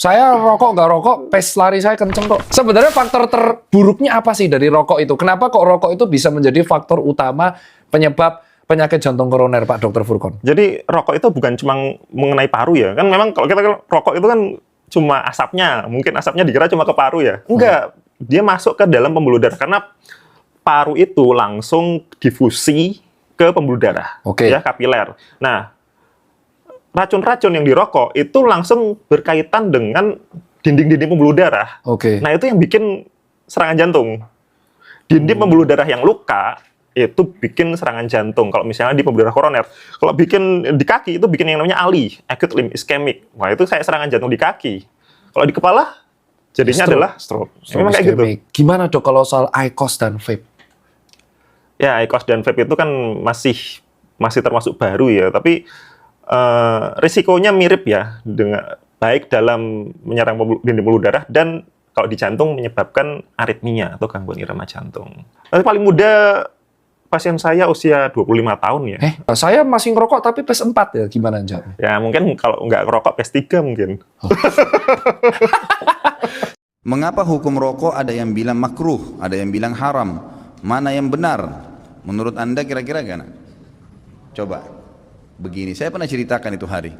Saya rokok nggak rokok, pace lari saya kenceng kok. Sebenarnya faktor terburuknya apa sih dari rokok itu? Kenapa kok rokok itu bisa menjadi faktor utama penyebab penyakit jantung koroner, Pak Dr. Furqon? Jadi rokok itu bukan cuma mengenai paru ya. Kan memang kalau kita rokok itu kan cuma asapnya. Mungkin asapnya dikira cuma ke paru ya. Enggak. Dia masuk ke dalam pembuluh darah. Karena paru itu langsung difusi ke pembuluh darah. Oke. Ya, kapiler. Nah, racun-racun yang dirokok itu langsung berkaitan dengan dinding-dinding pembuluh darah. Oke. Nah, itu yang bikin serangan jantung. Dinding pembuluh darah yang luka itu bikin serangan jantung. Kalau misalnya di pembuluh darah koroner. Kalau bikin di kaki itu bikin yang namanya ALI, acute limb ischemic. Wah, itu saya serangan jantung di kaki. Kalau di kepala jadinya adalah stroke. Memang kayak gitu. Gimana dok kalau soal IQOS dan vape? Ya, IQOS dan vape itu kan masih termasuk baru ya, tapi risikonya mirip ya, dengan baik dalam menyerang dinding pembuluh darah dan kalau di jantung menyebabkan aritmia atau gangguan irama jantung. Tapi paling muda pasien saya usia 25 tahun ya. Saya masih ngerokok tapi PES 4 ya, gimana Jam? Ya mungkin kalau nggak ngerokok PES 3 mungkin. Mengapa hukum rokok ada yang bilang makruh, ada yang bilang haram? Mana yang benar? Menurut Anda kira-kira gimana? Coba. Begini, saya pernah ceritakan itu hari.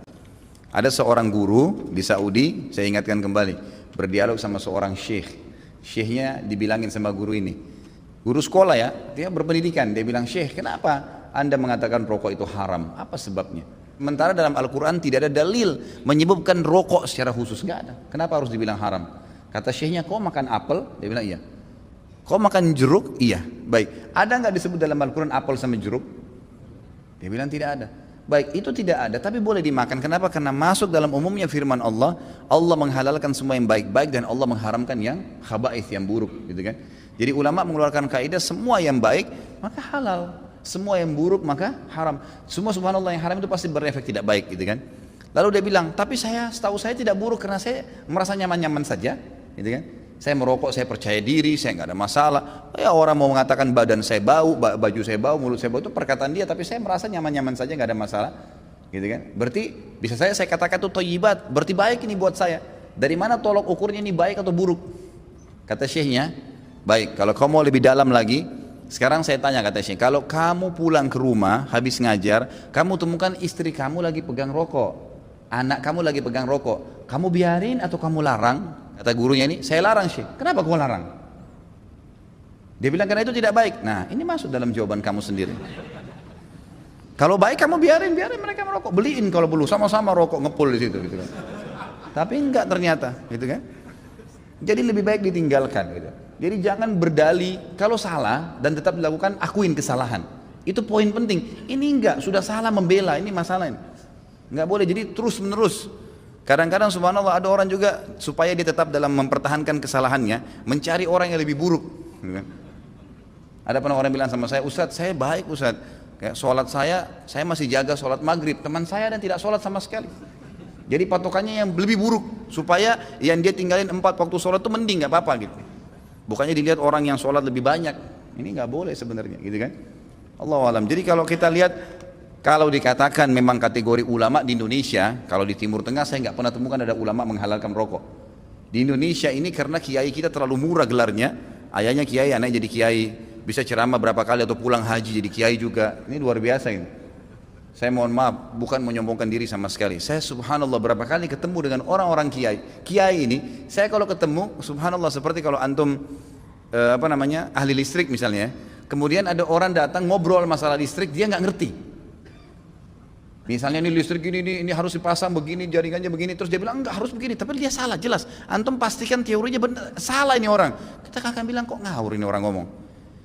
Ada seorang guru di Saudi, saya ingatkan kembali, berdialog sama seorang syekh. Syekhnya dibilangin sama guru ini. Guru sekolah ya, dia berpendidikan. Dia bilang, Syekh, kenapa Anda mengatakan rokok itu haram? Apa sebabnya? Sementara dalam Al-Quran tidak ada dalil menyebutkan rokok secara khusus. Nggak ada. Kenapa harus dibilang haram? Kata syekhnya, kau makan apel? Dia bilang, iya. Kau makan jeruk? Iya. Baik. Ada nggak disebut dalam Al-Quran apel sama jeruk? Dia bilang, tidak ada. Baik, itu tidak ada, tapi boleh dimakan. Kenapa? Karena masuk dalam umumnya firman Allah, Allah menghalalkan semua yang baik-baik dan Allah mengharamkan yang khaba'ith, yang buruk, gitu kan? Jadi ulama mengeluarkan kaidah semua yang baik maka halal, semua yang buruk maka haram. Semua subhanallah yang haram itu pasti berefek tidak baik, gitu kan? Lalu dia bilang, tapi setahu saya tidak buruk karena saya merasa nyaman-nyaman saja, gitu kan? Saya merokok, saya percaya diri, saya nggak ada masalah. Ya orang mau mengatakan badan saya bau, baju saya bau, mulut saya bau, itu perkataan dia. Tapi saya merasa nyaman-nyaman saja, nggak ada masalah, gitu kan? Berarti bisa saya katakan itu thayyibat, berarti baik ini buat saya. Dari mana tolok ukurnya ini baik atau buruk? Kata syekhnya, baik. Kalau kamu mau lebih dalam lagi, sekarang saya tanya, kata syekh, kalau kamu pulang ke rumah habis ngajar, kamu temukan istri kamu lagi pegang rokok, anak kamu lagi pegang rokok, kamu biarin atau kamu larang? Kata gurunya ini, saya larang syekh. Kenapa kamu larang? Dia bilang karena itu tidak baik. Nah, ini masuk dalam jawaban kamu sendiri. Kalau baik kamu biarin mereka merokok, beliin kalau perlu, sama-sama rokok ngepul di situ, gitu kan. Tapi enggak ternyata, gitu kan. Jadi lebih baik ditinggalkan, gitu. Jadi jangan berdalih kalau salah dan tetap dilakukan, akuin kesalahan. Itu poin penting. Ini enggak, sudah salah membela, ini masalah ini. Enggak boleh, jadi terus menerus. Kadang-kadang subhanallah ada orang juga supaya dia tetap dalam mempertahankan kesalahannya, mencari orang yang lebih buruk. Ada pernah orang bilang sama saya, Ustadz saya baik Ustadz, kayak sholat saya masih jaga sholat maghrib, teman saya dan tidak sholat sama sekali. Jadi patokannya yang lebih buruk, supaya yang dia tinggalin 4 waktu sholat itu mending, gak apa-apa gitu. Bukannya dilihat orang yang sholat lebih banyak, ini gak boleh sebenarnya, gitu kan? Allahu alam. Jadi kalau kita lihat, kalau dikatakan memang kategori ulama di Indonesia, kalau di Timur Tengah saya nggak pernah temukan ada ulama menghalalkan rokok. Di Indonesia ini karena kiai kita terlalu murah gelarnya, ayahnya kiai, anaknya jadi kiai, bisa ceramah berapa kali atau pulang haji jadi kiai juga. Ini luar biasa ini. Saya mohon maaf, bukan menyombongkan diri sama sekali. Saya subhanallah berapa kali ketemu dengan orang-orang kiai. Kiai ini, saya kalau ketemu subhanallah seperti kalau antum ahli listrik misalnya, kemudian ada orang datang ngobrol masalah listrik, dia nggak ngerti. Misalnya ini listrik ini harus dipasang begini, jaringannya begini, terus dia bilang enggak harus begini, tapi dia salah jelas. Antum pastikan teorinya benar, salah ini orang. Kita akan bilang kok ngawur ini orang ngomong.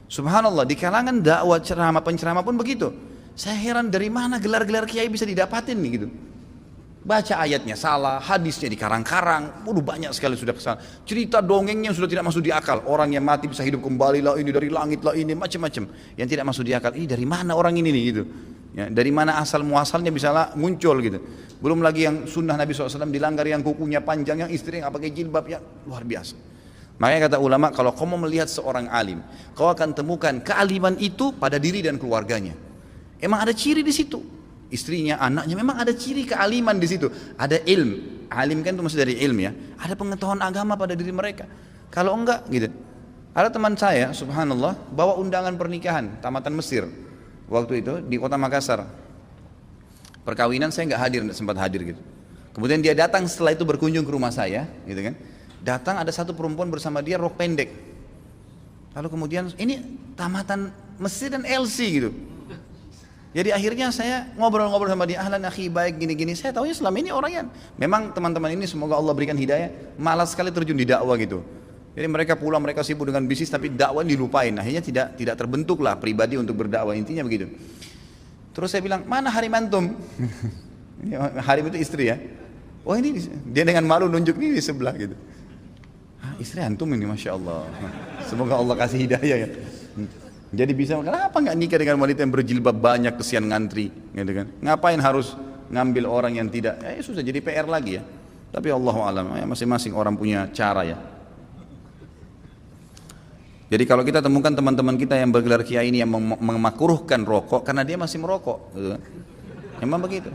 Subhanallah, di kalangan dakwah penceramah pun begitu. Saya heran dari mana gelar-gelar kiai bisa didapatin nih gitu. Baca ayatnya salah, hadisnya dikarang-karang, banyak sekali sudah kesalahan. Cerita dongengnya sudah tidak masuk di akal. Orang yang mati bisa hidup kembali lah, ini dari langit lah, ini macam-macam. Yang tidak masuk di akal, ini dari mana orang ini nih gitu. Ya, dari mana asal muasalnya bisa muncul gitu. Belum lagi yang sunnah Nabi SAW dilanggar, yang kukunya panjang, yang istri yang pakai jilbab, yang luar biasa. Makanya kata ulama, kalau kau mau melihat seorang alim, kau akan temukan kealiman itu pada diri dan keluarganya. Emang ada ciri di situ. Istrinya, anaknya, memang ada ciri kealiman di situ. Ada ilmu. alim kan itu masih dari ilmu ya. Ada pengetahuan agama pada diri mereka. Kalau enggak gitu. Ada teman saya, subhanallah, bawa undangan pernikahan tamatan Mesir. Waktu itu di kota Makassar. Perkawinan saya nggak hadir, nggak sempat hadir gitu. Kemudian dia datang setelah itu berkunjung ke rumah saya, gitu kan. Datang ada satu perempuan bersama dia rok pendek. Lalu kemudian ini tamatan Mesir dan LC gitu. Jadi akhirnya saya ngobrol-ngobrol sama dia, ahlan akhi baik gini-gini. Saya tahunya selama ini orang yang memang teman-teman ini semoga Allah berikan hidayah, malas sekali terjun di dakwah gitu. Jadi mereka pulang, mereka sibuk dengan bisnis tapi dakwah dilupain. Akhirnya tidak terbentuk lah pribadi untuk berdakwah, intinya begitu. Terus saya bilang, mana harim antum? Harim itu istri ya. Oh ini dia dengan malu nunjuk nih di sebelah gitu. Istri antum ini, masya Allah. Semoga Allah kasih hidayah ya. Jadi bisa, kenapa nggak nikah dengan wanita yang berjilbab banyak, kesian ngantri, gitu kan? Ngapain harus ngambil orang yang tidak? Ya susah, jadi PR lagi ya. Tapi Allahu alam, ya, masing-masing orang punya cara ya. Jadi kalau kita temukan teman-teman kita yang bergelar kiai ini yang memakruhkan rokok karena dia masih merokok, gitu kan? Memang begitu.